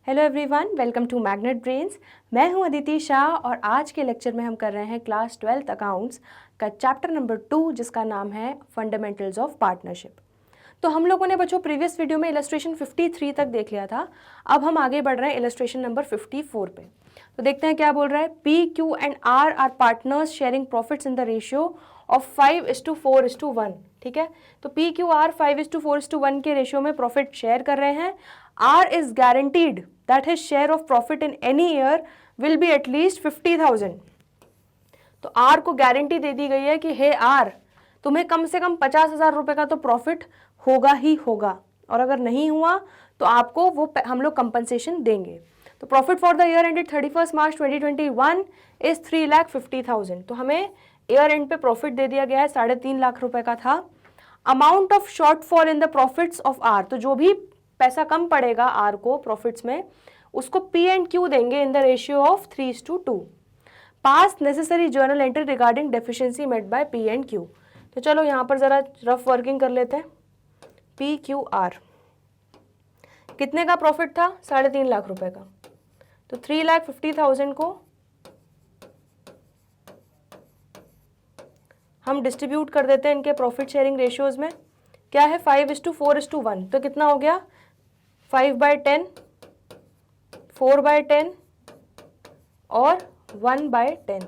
Hello everyone, welcome to Magnet Brains. मैं हूं अदिति शाह और आज के लेक्चर में हम कर रहे हैं क्लास 12th अकाउंट्स का चैप्टर नंबर 2 जिसका नाम है फंडामेंटल्स ऑफ पार्टनरशिप। तो हम लोगों ने बच्चों प्रीवियस वीडियो में इलस्ट्रेशन 53 तक देख लिया था। अब हम आगे बढ़ रहे हैं इलस्ट्रेशन नंबर 54 पे। तो देखते हैं क्या बोल रहा है। P, Q and R partners sharing profits in the ratio of 5:4:1। ठीक है, तो पी, क्यू, आर 5:4:1 के रेशियो में प्रॉफिट शेयर कर रहे हैं। R is guaranteed that his share of profit in any year will be at least 50,000। तो are को गारंटी दे दी गई है कि हे आर, तुम्हें कम से कम 50,000 रुपए का तो प्रॉफिट होगा ही होगा, और अगर नहीं हुआ तो आपको वो हम लोग कंपनसेशन देंगे। तो profit for the year ended 31 March 2021 is 3,50,000। तो हमें ईयर एंड पे प्रॉफिट दे दिया गया है 3.5 लाख रुपए का था। Amount of shortfall in the profits of R, तो जो भी पैसा कम पड़ेगा आर को प्रॉफिट्स में, उसको पी एंड क्यू देंगे in the ratio of 3:2। Pass necessary journal entry regarding deficiency met by P and Q. तो चलो यहाँ पर जरा रफ वर्किंग कर लेते हैं। पी, क्यू, आर कितने का प्रॉफिट था? 3.5 लाख रुपए का। तो 3,50,000 को हम डिस्ट्रीब्यूट कर देते हैं इनके प्रॉफिट शेयरिंग रेशियोज में। क्या है? 5:4:1। तो कितना हो गया? 5/10, 4/10 और 1/10।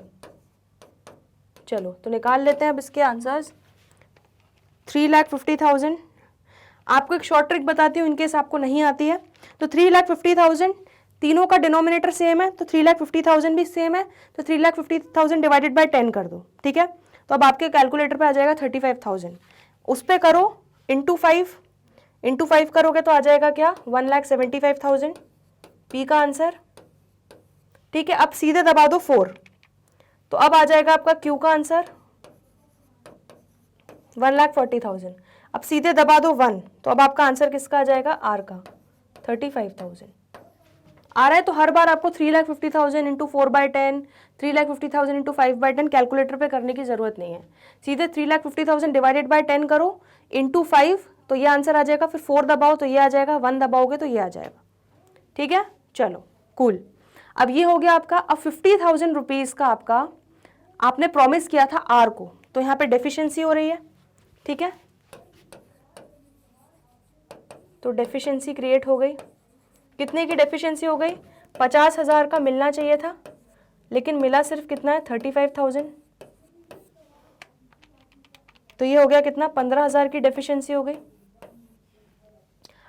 चलो तो निकाल लेते हैं अब इसके आंसर्स। 3,50,000। आपको एक शॉर्ट ट्रिक बताती हूँ इनकेस आपको नहीं आती है। तो 3,50,000 तीनों का डिनोमिनेटर सेम है, तो 3,50,000 भी सेम है। तो 3,50,000 डिवाइडेड बाय 10 कर दो। ठीक है, तो अब आपके कैलकुलेटर पे आ जाएगा 35,000। उस पर करो इंटू 5 करोगे तो आ जाएगा क्या? 1,75,000 पी का आंसर। ठीक है, अब सीधे दबा दो 4, तो अब आ जाएगा आपका क्यू का आंसर 1,40,000। अब सीधे दबा दो 1, तो अब आपका आंसर किसका आ जाएगा? आर का 35,000 आ रहा है। तो हर बार आपको 3,50,000 इंटू 4/10, 3,50,000 इंटू 5/10 कैलकुलेटर पे करने की जरूरत नहीं है। सीधे 3,50,000 डिवाइडेड बाय 10 करो इंटू 5, तो ये आंसर आ जाएगा। फिर 4 दबाओ तो ये आ जाएगा, 1 दबाओगे तो ये आ जाएगा। ठीक है, चलो कूल। अब ये हो गया आपका। अब 50,000 रुपीज़ का आपका आपने प्रॉमिस किया था आर को, तो यहाँ पे डेफिशिएंसी हो रही है। ठीक है, तो डेफिशिएंसी क्रिएट हो गई। कितने की डेफिशिएंसी हो गई? 50,000 का मिलना चाहिए था, लेकिन मिला सिर्फ कितना है? 35,000। तो ये हो गया कितना? 15,000 की डेफिशिएंसी हो गई।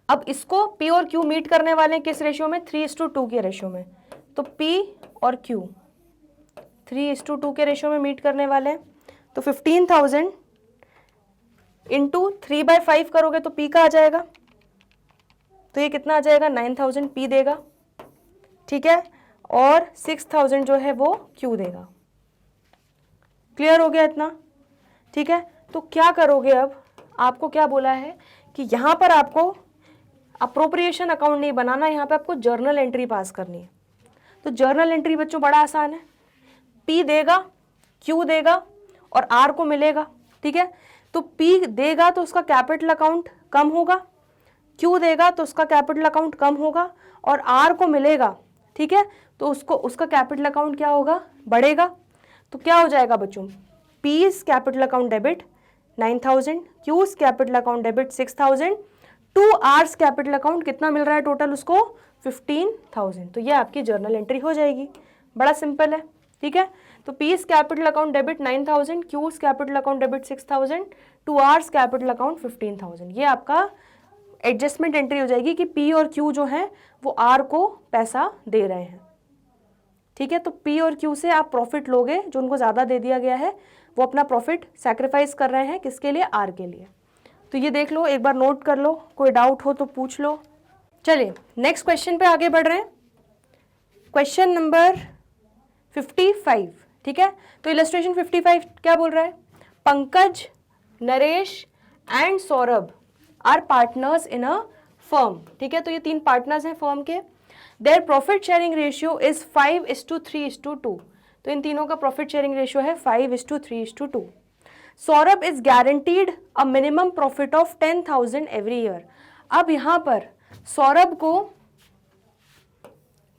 अब इसको पी और क्यू मीट करने वाले हैं किस रेशियो में? 3:2 के रेशियो में। तो पी और क्यू 3:2 के रेशियो में मीट करने वाले हैं। तो 15,000 इंटू 3/5 करोगे तो पी का आ जाएगा। तो ये कितना आ जाएगा? 9,000 पी देगा। ठीक है, और 6,000 जो है वो क्यू देगा। क्लियर हो गया इतना? ठीक है, तो क्या करोगे अब? आपको क्या बोला है कि यहाँ पर आपको अप्रोप्रिएशन अकाउंट नहीं बनाना, यहाँ पे आपको जर्नल एंट्री पास करनी है। तो जर्नल एंट्री बच्चों बड़ा आसान है। पी देगा, क्यू देगा और आर को मिलेगा। ठीक है, तो पी देगा तो उसका कैपिटल अकाउंट कम होगा, क्यू देगा तो उसका कैपिटल अकाउंट कम होगा, और आर को मिलेगा। ठीक है, तो उसका कैपिटल अकाउंट क्या होगा? बढ़ेगा। तो क्या हो जाएगा बच्चों? P's capital account debit 9,000, Q's capital account debit 6,000, to R's capital account कितना मिल रहा है टोटल उसको? 15,000। तो ये आपकी जर्नल एंट्री हो जाएगी। बड़ा सिंपल है। ठीक है, तो P's capital account debit 9,000, Q's capital account debit 6,000, to R's capital account 15,000। ये आपका एडजस्टमेंट एंट्री हो जाएगी कि पी और क्यू जो है वो आर को पैसा दे रहे हैं। ठीक है, तो पी और क्यू से आप प्रॉफिट लोगे, जो उनको ज़्यादा दे दिया गया है वो अपना प्रॉफिट सैक्रिफाइस कर रहे हैं। किसके लिए? आर के लिए। तो ये देख लो, एक बार नोट कर लो, कोई डाउट हो तो पूछ लो। चलिए नेक्स्ट क्वेश्चन पे आगे बढ़ रहे हैं। Question number 55। ठीक है, तो इलस्ट्रेशन 55 क्या बोल रहा है? Pankaj, Naresh and Saurabh are partners in a firm. ठीक है, तो ये 3 पार्टनर्स हैं फर्म के। Their profit sharing ratio is 5:3:2। तो इन तीनों का प्रॉफिट शेयरिंग रेशियो है 5:3:2। Saurabh is guaranteed a minimum profit of 10,000 every year. अब यहाँ पर सौरभ को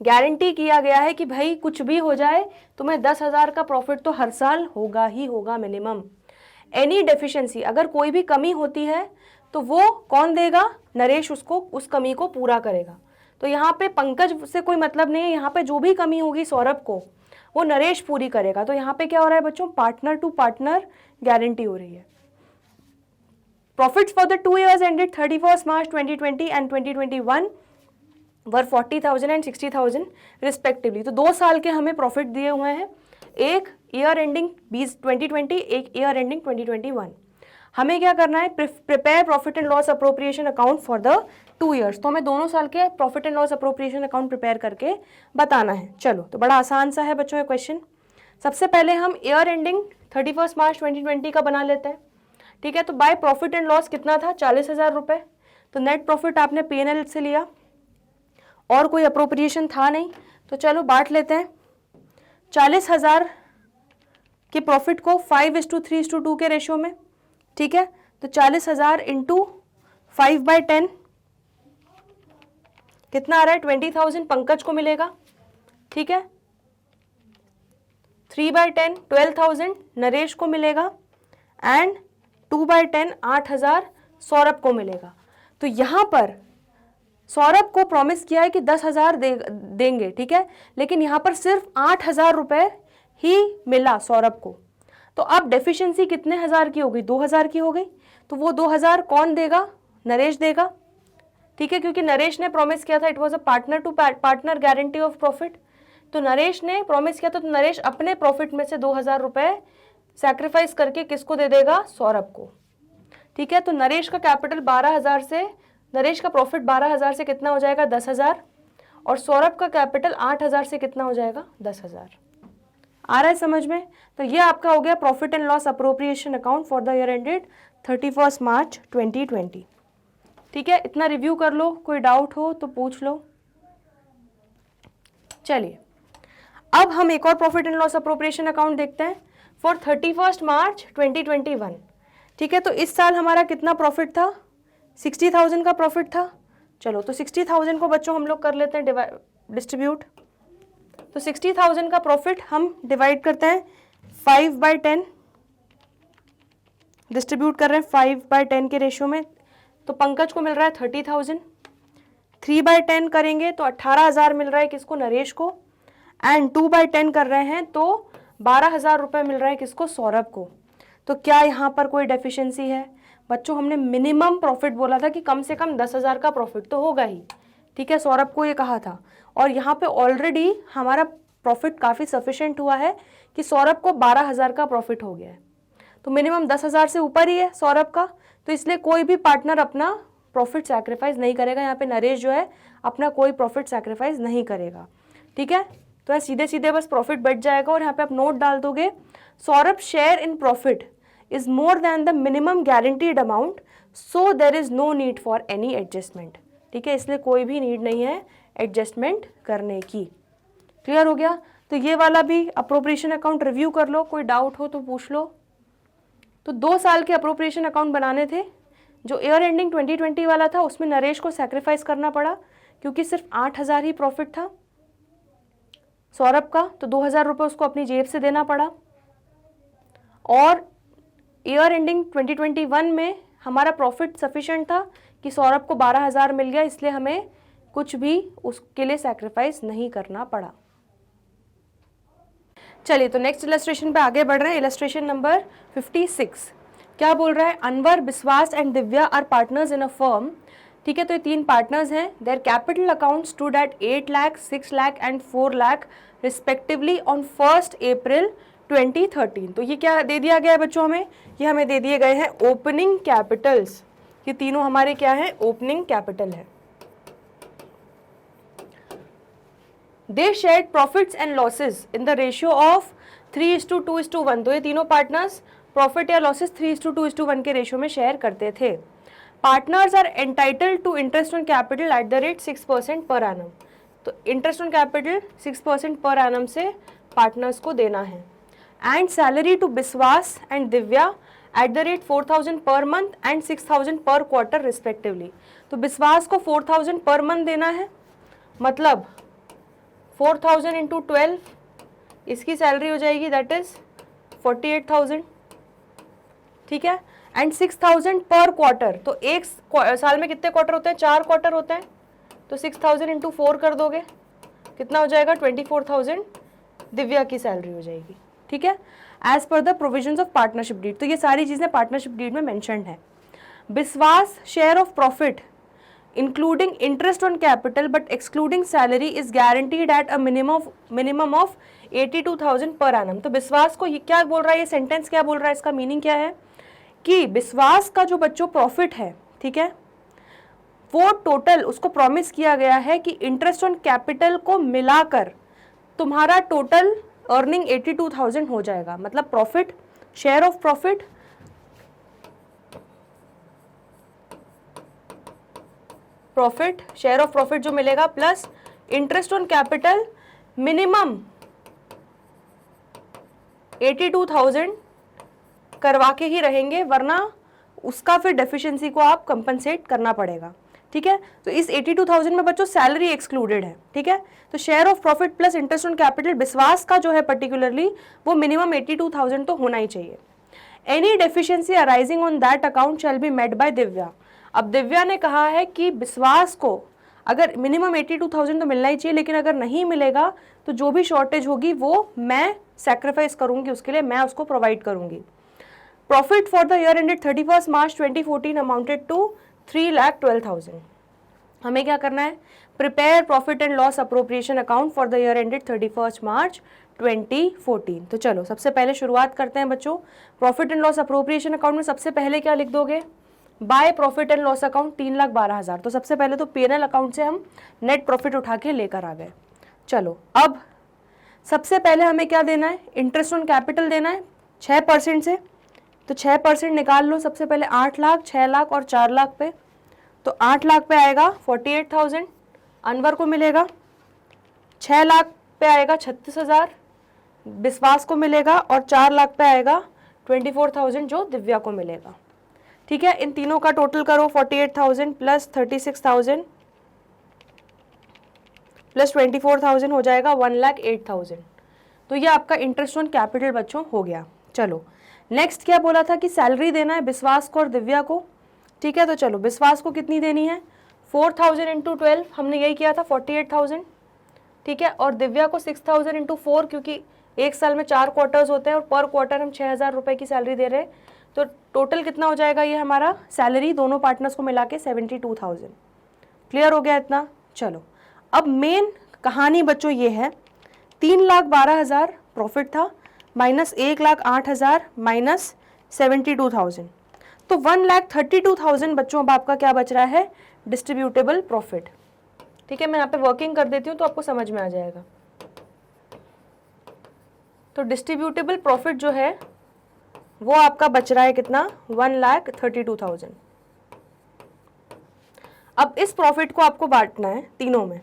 गारंटी किया गया है कि भाई कुछ भी हो जाए तुम्हें 10,000 का प्रॉफिट तो हर साल होगा ही होगा मिनिमम। एनी डेफिशिएंसी, अगर कोई भी कमी होती है तो वो कौन देगा? नरेश उसको उस कमी को पूरा करेगा। तो यहाँ पे पंकज से कोई मतलब नहीं है, यहाँ पे जो भी कमी होगी सौरभ को वो नरेश पूरी करेगा। तो यहाँ पे क्या हो रहा है बच्चों? पार्टनर टू पार्टनर गारंटी हो रही है। Profits for the 2 years ended 31st March 2020 and 2021 were 40,000 and 60,000 respectively। तो 2 साल के हमें प्रॉफिट दिए हुए हैं, एक ईयर एंडिंग 2020, एक ईयर एंडिंग 2021। हमें क्या करना है? Prepare profit and loss appropriation account for the 2 years। तो हमें दोनों साल के profit and loss appropriation account prepare करके बताना है। चलो, तो बड़ा आसान सा है बच्चों ये क्वेश्चन। सबसे पहले हम ईयर एंडिंग 31 मार्च 2020 का बना लेते हैं, ठीक है। तो बाय प्रॉफिट एंड लॉस कितना था? 40,000 रुपये। तो नेट प्रॉफिट आपने P&L से लिया और कोई अप्रोप्रिएशन था नहीं, तो चलो बांट लेते हैं। 40,000 के प्रॉफिट को 5:3:2 के रेशियो में, ठीक है। तो 40,000 इंटू 5/10 कितना आ रहा है? 20,000 पंकज को मिलेगा, ठीक है। 3/10 12,000 नरेश को मिलेगा एंड 2/10 8,000 सौरभ को मिलेगा। तो यहाँ पर सौरभ को प्रॉमिस किया है कि 10,000 देंगे, ठीक है, लेकिन यहाँ पर सिर्फ 8,000 रुपये ही मिला सौरभ को। तो अब डेफिशिएंसी कितने हज़ार की हो गई? 2,000 की हो गई। तो वो 2,000 कौन देगा? नरेश देगा, ठीक है, क्योंकि नरेश ने प्रॉमिस किया था, it was a partner to partner guarantee of profit. तो नरेश ने प्रॉमिस किया था, तो नरेश अपने प्रॉफिट में से 2,000 रुपये सैक्रिफाइस करके किसको दे देगा? सौरभ को, ठीक है। तो नरेश का कैपिटल 12,000 से, नरेश का प्रॉफिट 12,000 से कितना हो जाएगा? 10,000, और सौरभ का कैपिटल 8,000 से कितना हो जाएगा? 10,000। आ रहा है समझ में? तो ये आपका हो गया profit and loss appropriation account for the year ended 31 मार्च 2020, ठीक है। इतना रिव्यू कर लो, कोई डाउट हो तो पूछ लो। चलिए, अब हम एक और profit and loss appropriation account देखते हैं फॉर 31 मार्च 2021, ठीक है। तो इस साल हमारा कितना प्रॉफिट था? 60,000 का प्रॉफिट था। चलो, तो 60,000 को बच्चों हम लोग कर लेते हैं डिस्ट्रीब्यूट। तो 60,000 का प्रॉफिट हम डिवाइड करते हैं 5/10, डिस्ट्रीब्यूट कर रहे हैं 5/10 के रेशियो में। तो पंकज को मिल रहा है 30,000। 3/10 करेंगे तो 18,000 मिल रहा है किसको? नरेश को। एंड 2/10 कर रहे हैं तो 12,000 रुपये मिल रहा है किसको? सौरभ को। तो क्या यहाँ पर कोई डेफिशिएंसी है? बच्चों, हमने मिनिमम प्रॉफिट बोला था कि कम से कम 10,000 का प्रॉफिट तो होगा ही, ठीक है, सौरभ को ये कहा था। और यहाँ पे ऑलरेडी हमारा प्रॉफिट काफ़ी सफिशिएंट हुआ है कि सौरभ को 12,000 का प्रॉफिट हो गया है। तो मिनिमम 10,000 से ऊपर ही है सौरभ का, तो इसलिए कोई भी पार्टनर अपना प्रॉफिट सैक्रिफाइस नहीं करेगा। यहाँ पे नरेश जो है अपना कोई प्रॉफिट सैक्रिफाइस नहीं करेगा, ठीक है। तो सीधे सीधे बस प्रॉफिट बढ़ जाएगा और यहाँ पे आप नोट डाल दोगे, Saurabh share in profit is more than the minimum guaranteed amount, so there is no need for any adjustment, ठीक है। इसलिए कोई भी नीड नहीं है एडजस्टमेंट करने की। क्लियर हो गया? तो ये वाला भी अप्रोप्रिएशन अकाउंट रिव्यू कर लो, कोई डाउट हो तो पूछ लो। तो 2 साल के अप्रोप्रिएशन अकाउंट बनाने थे। जो ईयर एंडिंग 2020 वाला था उसमें नरेश को सैक्रिफाइस करना पड़ा क्योंकि सिर्फ 8,000 ही प्रॉफिट था सौरभ का, तो 2,000 रुपये उसको अपनी जेब से देना पड़ा। और ईयर एंडिंग 2021 में हमारा प्रॉफिट सफिशिएंट था कि सौरभ को 12,000 मिल गया, इसलिए हमें कुछ भी उसके लिए सैक्रिफाइस नहीं करना पड़ा। चलिए, तो नेक्स्ट इलस्ट्रेशन पे आगे बढ़ रहे हैं। इलस्ट्रेशन नंबर 56 क्या बोल रहा है? Anwar, Vishwas and Divya are partners in a firm, ठीक है। तो ये 3 पार्टनर्स हैं। Their capital account stood at 8 lakh, 6 lakh and 4 lakh respectively on 1 April 2013। तो ये क्या दे दिया गया है बच्चों हमें? ये हमें दे दिए गए हैं ओपनिंग कैपिटल्स। ये तीनों हमारे क्या है? ओपनिंग कैपिटल है। दे shared profits and losses in the ratio of 3:2:1। तो ये तीनों पार्टनर्स प्रॉफिट या लॉसेस 3:2:1 के रेशियो में शेयर करते थे। Partners are entitled to interest on capital at the rate 6% per annum. तो interest on capital 6% per annum से पार्टनर्स को देना है। एंड सैलरी टू विश्वास and Divya eight the rate 4,000 per month and 6,000 पर क्वार्टर रिस्पेक्टिवली। तो विश्वास को 4,000 पर मंथ देना है, मतलब 4,000 इंटू 12, इसकी सैलरी हो जाएगी दैट इज 48,000, ठीक है। एंड 6,000 पर क्वार्टर, तो एक साल में कितने क्वार्टर होते हैं? 4 क्वार्टर होते हैं, तो 6,000 इंटू 4 कर दोगे, कितना हो जाएगा? 24,000 दिव्या की सैलरी हो जाएगी, ठीक है, as per the provisions of partnership deed. तो ये सारी चीजें पार्टनरशिप डीड में मेंशन्ड है। विश्वास share of profit including interest on capital but excluding salary is guaranteed at a minimum of 82,000 per annum. तो विश्वास को ये क्या बोल रहा है, ये सेंटेंस क्या बोल रहा है, इसका मीनिंग क्या है कि विश्वास का जो बच्चों प्रॉफिट है, ठीक है, वो टोटल उसको प्रॉमिस किया गया है कि इंटरेस्ट ऑन कैपिटल को मिलाकर तुम्हारा टोटल अर्निंग 82,000 हो जाएगा। मतलब profit, share of profit share of profit जो मिलेगा plus interest on capital minimum 82,000 करवा के ही रहेंगे, वरना उसका फिर डेफिशिएंसी को आप कंपनसेट करना पड़ेगा, ठीक है। तो इस 82,000 में बच्चों सैलरी एक्सक्लूडेड है, ठीक है। तो share of profit plus interest on capital विश्वास का जो है पर्टिकुलरली वो मिनिमम 82,000 तो होना ही चाहिए। Any deficiency arising on that account shall be met by Divya. अब दिव्या ने कहा है कि विश्वास को अगर मिनिमम 82,000 तो मिलना ही चाहिए, लेकिन अगर नहीं मिलेगा तो जो भी शॉर्टेज होगी वो मैं सैक्रिफाइस करूंगी, उसके लिए मैं उसको प्रोवाइड करूंगी। Profit for the year ended 31 March 2014 amounted to 3,12,000। हमें क्या करना है? Prepare profit and loss appropriation account for the year ended 31 March 2014। तो चलो सबसे पहले शुरुआत करते हैं बच्चों। Profit and loss appropriation account में सबसे पहले क्या लिख दोगे? By profit and loss account 3,12,000। तो सबसे पहले तो पीएनएल अकाउंट से हम नेट प्रॉफिट उठा के लेकर आ गए। चलो अब सबसे पहले हमें क्या देना है? इंटरेस्ट ऑन कैपिटल देना है 6% से, तो 6% निकाल लो। सबसे पहले 8 लाख, 6 लाख और 4 लाख पे, तो 8 लाख पे आएगा 48,000 अनवर को मिलेगा, 6 लाख पे आएगा 36,000 विश्वास को मिलेगा, और 4 लाख पे आएगा 24,000 जो दिव्या को मिलेगा, ठीक है। इन तीनों का टोटल करो, 48,000 प्लस 36,000 प्लस 24,000 हो जाएगा 1,08,000। तो ये आपका इंटरेस्ट ऑन कैपिटल बच्चों हो गया। चलो नेक्स्ट क्या बोला था कि सैलरी देना है विश्वास को और दिव्या को, ठीक है। तो चलो विश्वास को कितनी देनी है? 4,000 इंटू 12, हमने यही किया था 48,000, ठीक है। और दिव्या को 6,000 इंटू 4, क्योंकि एक साल में 4 क्वार्टर्स होते हैं और पर क्वार्टर हम 6,000 रुपये की सैलरी दे रहे हैं, तो टोटल कितना हो जाएगा ये हमारा सैलरी दोनों पार्टनर्स को मिला के 72,000। क्लियर हो गया इतना? चलो अब मेन कहानी बच्चों ये है, 3,12,000 प्रॉफिट था माइनस 1,08,000 माइनस 72,000, तो 1,32,000 बच्चों अब आपका क्या बच रहा है? डिस्ट्रीब्यूटेबल प्रॉफिट, ठीक है। मैं यहाँ पे वर्किंग कर देती हूँ तो आपको समझ में आ जाएगा। तो डिस्ट्रीब्यूटेबल प्रॉफिट जो है वो आपका बच रहा है कितना? 1,32,000। अब इस प्रॉफिट को आपको बांटना है तीनों में,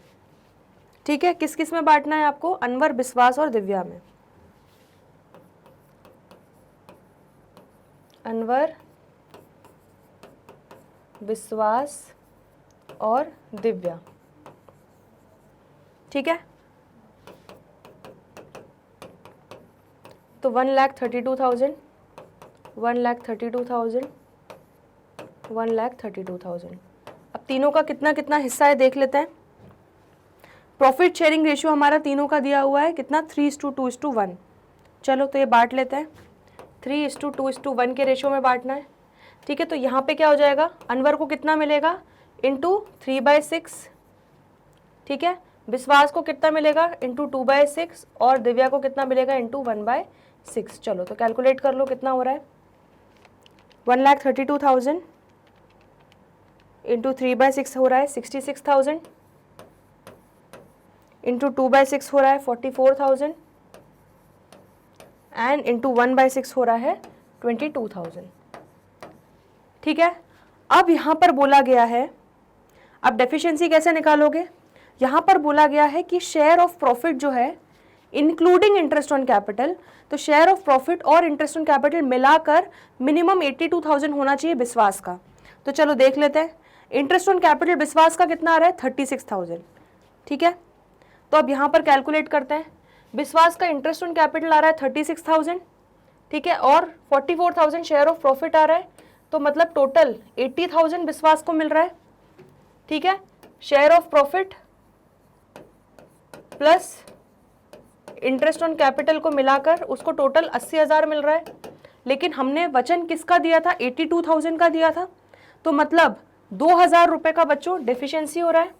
ठीक है। किस किस में बांटना है आपको? अनवर, विश्वास और दिव्या में। अनवर, विश्वास और दिव्या, ठीक है। तो 1,32,000, 1,32,000, 1,32,000। अब तीनों का कितना कितना हिस्सा है देख लेते हैं। प्रॉफिट शेयरिंग रेशियो हमारा तीनों का दिया हुआ है कितना? 3:2:1। चलो तो ये बांट लेते हैं, 3:2:1 के रेशियो में बांटना है, ठीक है। तो यहाँ पे क्या हो जाएगा? अनवर को कितना मिलेगा? इंटू 3/6, ठीक है। विश्वास को कितना मिलेगा? इंटू 2/6, और दिव्या को कितना मिलेगा? इंटू 1/6। चलो तो कैलकुलेट कर लो कितना हो रहा है। 1,32,000 इंटू 3/6 हो रहा है 66,000, इंटू 2/6 हो रहा है 44,000, एंड इंटू 1/6 हो रहा है 22,000, ठीक है। अब यहाँ पर बोला गया है, अब डेफिशिएंसी कैसे निकालोगे? यहाँ पर बोला गया है कि शेयर ऑफ प्रॉफिट जो है इंक्लूडिंग इंटरेस्ट ऑन कैपिटल, तो शेयर ऑफ प्रॉफिट और इंटरेस्ट ऑन कैपिटल मिलाकर मिनिमम 82,000 होना चाहिए विश्वास का। तो चलो देख लेते हैं। इंटरेस्ट ऑन कैपिटल विश्वास का कितना आ रहा है? 36,000, ठीक है। तो अब यहाँ पर कैलकुलेट करते हैं। विश्वास का इंटरेस्ट ऑन कैपिटल आ रहा है 36,000, ठीक है, और 44,000 शेयर ऑफ प्रॉफिट आ रहा है, तो मतलब टोटल 80,000 विश्वास को मिल रहा है, ठीक है। Share of profit plus interest on capital को मिलाकर उसको टोटल 80,000 मिल रहा है। लेकिन हमने वचन किसका दिया था, 82,000 का दिया था, तो मतलब 2,000 रुपए का बच्चों डेफिशिएंसी हो रहा है,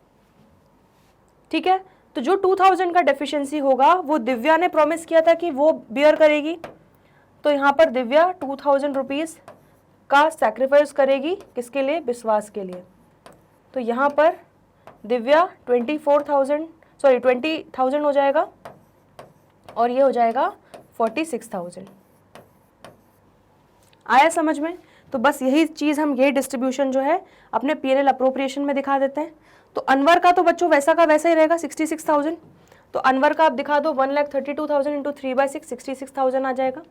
ठीक है। तो जो 2,000 का डेफिशिएंसी होगा वो दिव्या ने प्रॉमिस किया था कि वो बियर करेगी, तो यहाँ पर दिव्या 2,000 रुपीज़ का सैक्रिफाइस करेगी, किसके लिए, विश्वास के लिए। तो यहाँ पर दिव्या 20,000 हो जाएगा और ये हो जाएगा 46,000। आया समझ में? तो बस यही चीज़ हम, ये डिस्ट्रीब्यूशन जो है अपने P&L अप्रोप्रिएशन में दिखा देते हैं। तो अनवर का तो बच्चों वैसा का वैसा ही रहेगा 66,000, तो अनवर का आप दिखा दो 1,32,000 इंटू 3/6 66,000 आ जाएगा।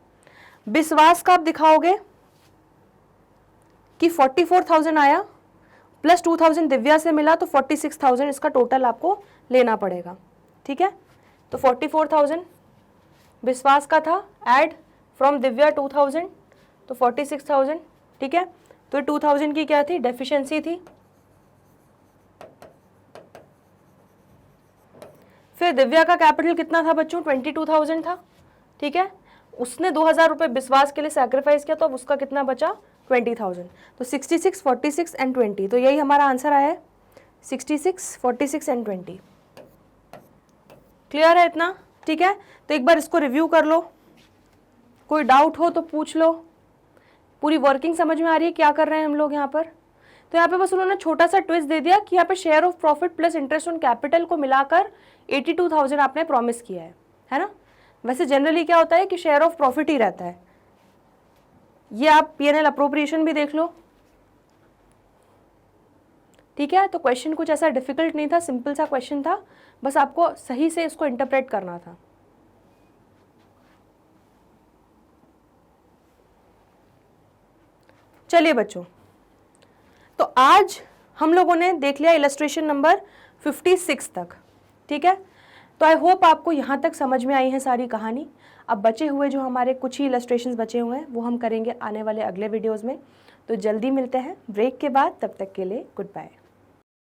विश्वास का आप दिखाओगे कि 44,000 आया प्लस 2,000 दिव्या से मिला, तो 46,000 इसका टोटल आपको लेना पड़ेगा, ठीक है। तो 44,000 विश्वास का था, ऐड फ्रॉम दिव्या 2,000, तो 46,000, ठीक है। तो 2,000 की क्या थी, डेफिशिएंसी थी। फिर दिव्या का कैपिटल कितना था बच्चों, 22,000 था, ठीक है। उसने 2,000 रुपये विश्वास के लिए सैक्रिफाइस किया, तो अब उसका कितना बचा, 20,000। तो 66, 46 एंड 20, तो यही हमारा आंसर आया है, 66, 46 एंड 20। क्लियर है इतना, ठीक है। तो एक बार इसको रिव्यू कर लो, कोई डाउट हो तो पूछ लो। पूरी वर्किंग समझ में आ रही है क्या कर रहे हैं हम लोग यहाँ पर? तो यहाँ पे बस उन्होंने छोटा सा ट्विस्ट दे दिया कि यहाँ पे share of profit plus interest on capital को मिलाकर 82,000 आपने प्रॉमिस किया है ना। वैसे जनरली क्या होता है कि शेयर ऑफ प्रॉफिट ही रहता है। ये आप P&L अप्रोप्रिएशन भी देख लो, ठीक है। तो क्वेश्चन कुछ ऐसा डिफिकल्ट नहीं था, सिंपल सा क्वेश्चन था, बस आपको सही से इसको इंटरप्रेट करना था। चलिए बच्चों, तो आज हम लोगों ने देख लिया इलस्ट्रेशन नंबर 56 तक, ठीक है। तो आई होप आपको यहाँ तक समझ में आई है सारी कहानी। अब बचे हुए जो हमारे कुछ ही इलस्ट्रेशंस बचे हुए हैं वो हम करेंगे आने वाले अगले वीडियोज़ में। तो जल्दी मिलते हैं ब्रेक के बाद, तब तक के लिए गुड बाय।